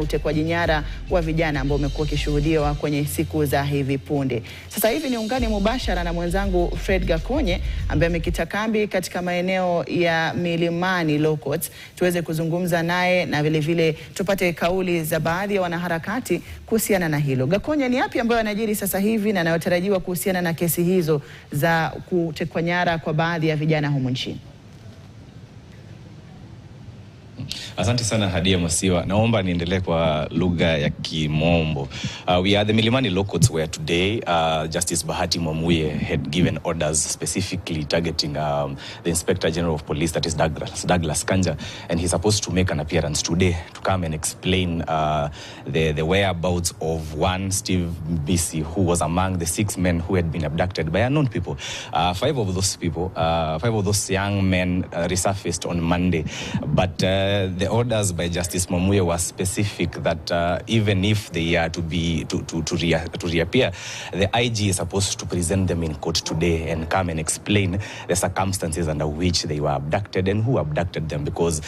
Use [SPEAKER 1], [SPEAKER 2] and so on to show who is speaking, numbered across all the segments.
[SPEAKER 1] utekwaji nyara wa vijana ambao umekuwa ukishuhudiwa kwenye siku za hivi punde. Sasa hivi niungane mubashara na mwenzangu Fred Gakonye ambaye amekita kambi katika maeneo ya Milimani Locots, tuweze kuzungumza naye na vile vile tupate kauli za baadhi ya wanaharakati kuhusiana na hilo. Gakonye, ni yapi ambayo yanajiri sasa hivi na yanayotarajiwa kuhusiana na kesi hizo za kutekwa nyara kwa baadhi ya vijana humu nchini?
[SPEAKER 2] Asante sana Hadia Masiwa. Naomba niendelee kwa lugha ya Kimombo. We are the Milimani Locots where today Justice Bahati Mwamuye had given orders specifically targeting the Inspector General of Police, that is Douglas Kanja, and he's supposed to make an appearance today to come and explain the whereabouts of one Steve Bisi, who was among the 6 men who had been abducted by unknown people. 5 of those young men resurfaced on Monday, but the orders by Justice Mwamuye were specific that even if they are to reappear, the IG is supposed to present them in court today and come and explain the circumstances under which they were abducted and who abducted them, because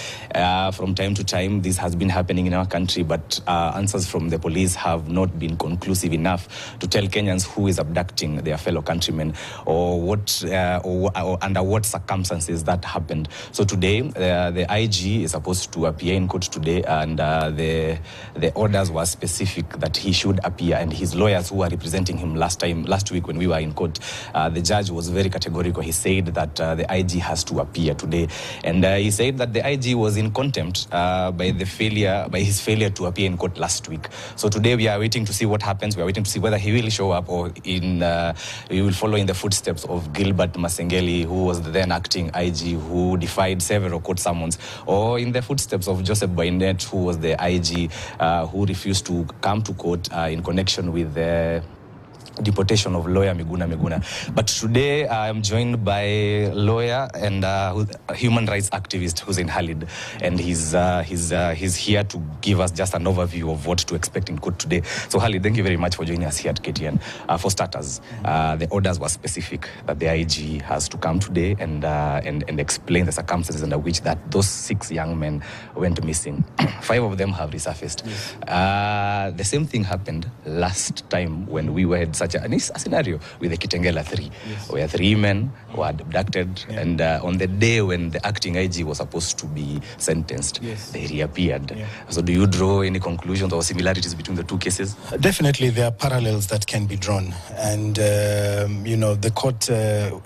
[SPEAKER 2] from time to time this has been happening in our country, but answers from the police have not been conclusive enough to tell Kenyans who is abducting their fellow countrymen or what or under what circumstances that happened. So today the IG is supposed to appear in court today, and the orders were specific that he should appear, and his lawyers who were representing him last week when we were in court, the judge was very categorical. He said that the IG has to appear today, and he said that the IG was in contempt by his failure to appear in court last week. So today we are waiting to see what happens. We are waiting to see whether he will show up or he will follow in the footsteps of Gilbert Masengeli, who was the then acting IG, who defied several court summons, or in the footsteps of Joseph Boynet, who was the IG, who refused to come to court in connection with the deportation of lawyer Miguna. But today I am joined by a lawyer and human rights activist Hussein Khalid, and he's here to give us just an overview of what to expect in court today. So Khalid, thank you very much for joining us here at KTN. For starters, the orders were specific that the IG has to come today and explain the circumstances under which those 6 young men went missing. 5 of them have resurfaced. Yes. The same thing happened last time when we had such a scenario with the Kitengela 3, yes, where 3 men were abducted, yeah, and on the day when the acting IG was supposed to be sentenced, yes, they reappeared. Yeah. So do you draw any conclusions or similarities between the 2 cases?
[SPEAKER 3] Definitely there are parallels that can be drawn, and the court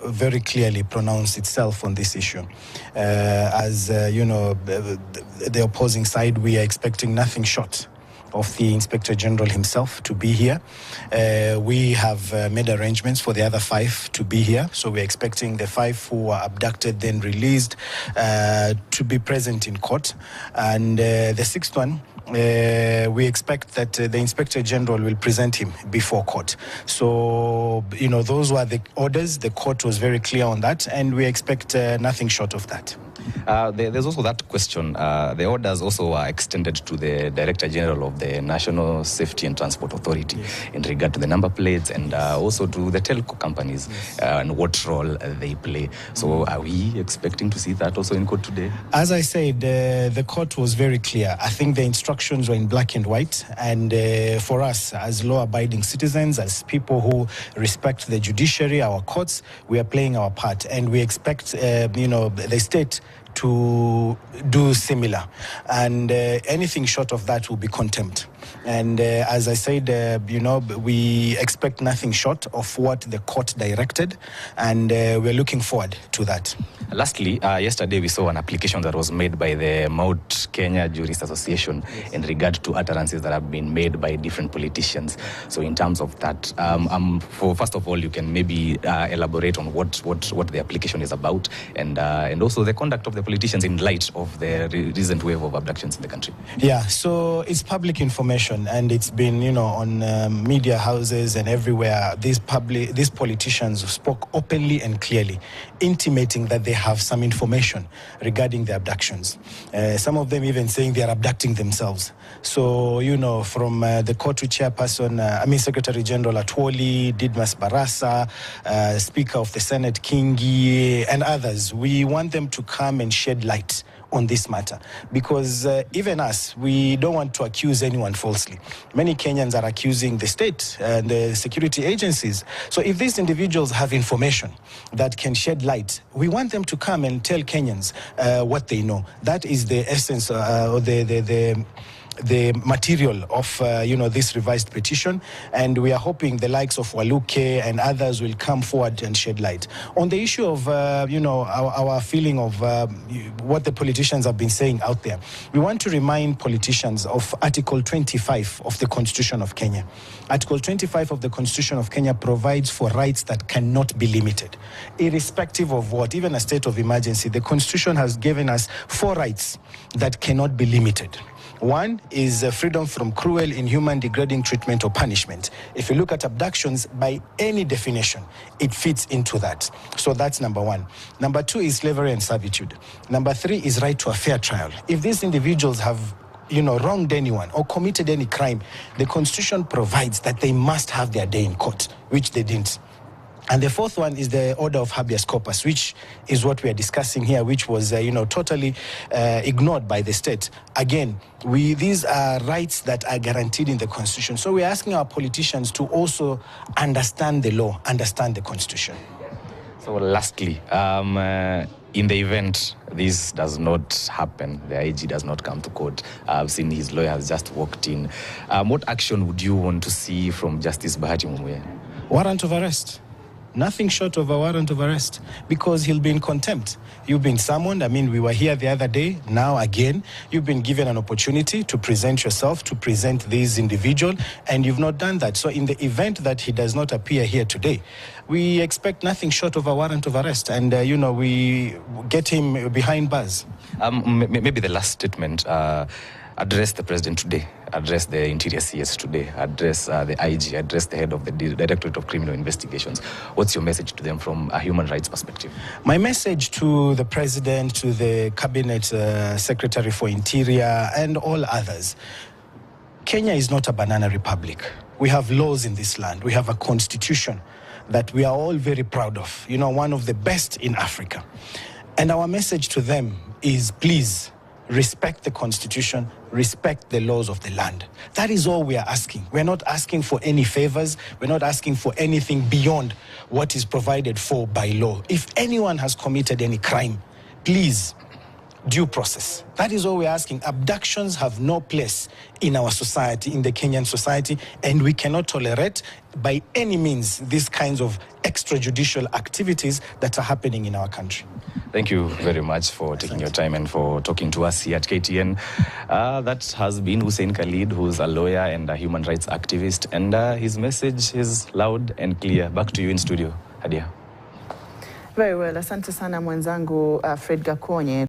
[SPEAKER 3] very clearly pronounced itself on this issue. The opposing side, we are expecting nothing short of the Inspector General himself to be here. We have made arrangements for the other 5 to be here. So we're expecting the 5 who were abducted, then released, to be present in court. And the 6th one, we expect that the Inspector General will present him before court. So, those were the orders. The court was very clear on that, and we expect nothing short of that.
[SPEAKER 2] There's also that question. The orders also are extended to the Director General of the National Safety and Transport Authority, yes, in regard to the number plates, and also to the telco companies, yes, and what role they play. So are we expecting to see that also in court today?
[SPEAKER 3] As I said, the court was very clear. I think the instructions were in black and white, and for us as law-abiding citizens, as people who respect the judiciary, our courts, we are playing our part, and we expect the state to do similar, and anything short of that will be contempt. And as I said, we expect nothing short of what the court directed, and we're looking forward to that.
[SPEAKER 2] Lastly, yesterday we saw an application that was made by the Mount Kenya Jurist Association, yes, in regard to utterances that have been made by different politicians. So in terms of that, first of all, you can maybe elaborate on what the application is about, and also the conduct of the politicians in light of the recent wave of abductions in the country.
[SPEAKER 3] Yeah, so it's public information, and it's been, on media houses and everywhere. These politicians spoke openly and clearly, intimating that they have some information regarding the abductions. Some of them even saying they are abducting themselves. So, from the court chairperson, Secretary General Atwoli, Didmas Barasa, Speaker of the Senate Kingi, and others, we want them to come and shed light on this matter, because even us, we don't want to accuse anyone falsely. Many Kenyans are accusing the state and the security agencies. So if these individuals have information that can shed light, we want them to come and tell Kenyans what they know. That is the essence or the material of this revised petition, and we are hoping the likes of Waluke and others will come forward and shed light on the issue of our feeling of what the politicians have been saying out there. We want to remind politicians of Article 25 of the Constitution of Kenya. Article 25 of the Constitution of Kenya provides for rights that cannot be limited, irrespective of what, even a state of emergency. The Constitution has given us 4 rights that cannot be limited. One is freedom from cruel, inhuman, degrading treatment or punishment. If you look at abductions, by any definition, it fits into that. So that's number 1. Number 2 is slavery and servitude. Number 3 is right to a fair trial. If these individuals have wronged anyone or committed any crime, the Constitution provides that they must have their day in court, which they didn't. And the 4th one is the order of habeas corpus, which is what we are discussing here, which was, totally ignored by the state. Again, these are rights that are guaranteed in the Constitution. So we're asking our politicians to also understand the law, understand the Constitution.
[SPEAKER 2] So lastly, in the event this does not happen, the IG does not come to court, I've seen his lawyer has just walked in. What action would you want to see from Justice Bahati Mwamuye?
[SPEAKER 3] Warrant of arrest. Nothing short of a warrant of arrest, because he'll be in contempt. You've been summoned. I mean, we were here the other day. Now, again, you've been given an opportunity to present yourself, to present this individual, and you've not done that. So in the event that he does not appear here today, we expect nothing short of a warrant of arrest, and, we get him behind bars.
[SPEAKER 2] Maybe the last statement, address the president today, address the Interior CS today, address the IG, address the head of the Directorate of Criminal Investigations. What's your message to them from a human rights perspective?
[SPEAKER 3] My message to the president, to the cabinet secretary for Interior, and all others: Kenya is not a banana republic. We have laws in this land. We have a constitution that we are all very proud of, one of the best in Africa. And our message to them is, please, respect the Constitution, respect the laws of the land. That is all we are asking. We're not asking for any favors. We're not asking for anything beyond what is provided for by law. If anyone has committed any crime, please, due process. That is all we're asking. Abductions have no place in our society, in the Kenyan society, and we cannot tolerate by any means these kinds of extrajudicial activities that are happening in our country.
[SPEAKER 2] Thank you very much for taking your time and for talking to us here at KTN. That has been Hussein Khalid, who's a lawyer and a human rights activist, and his message is loud and clear. Back to you in studio, Hadia.
[SPEAKER 1] Very well. Asante sana mwenzangu Fred Gakonye.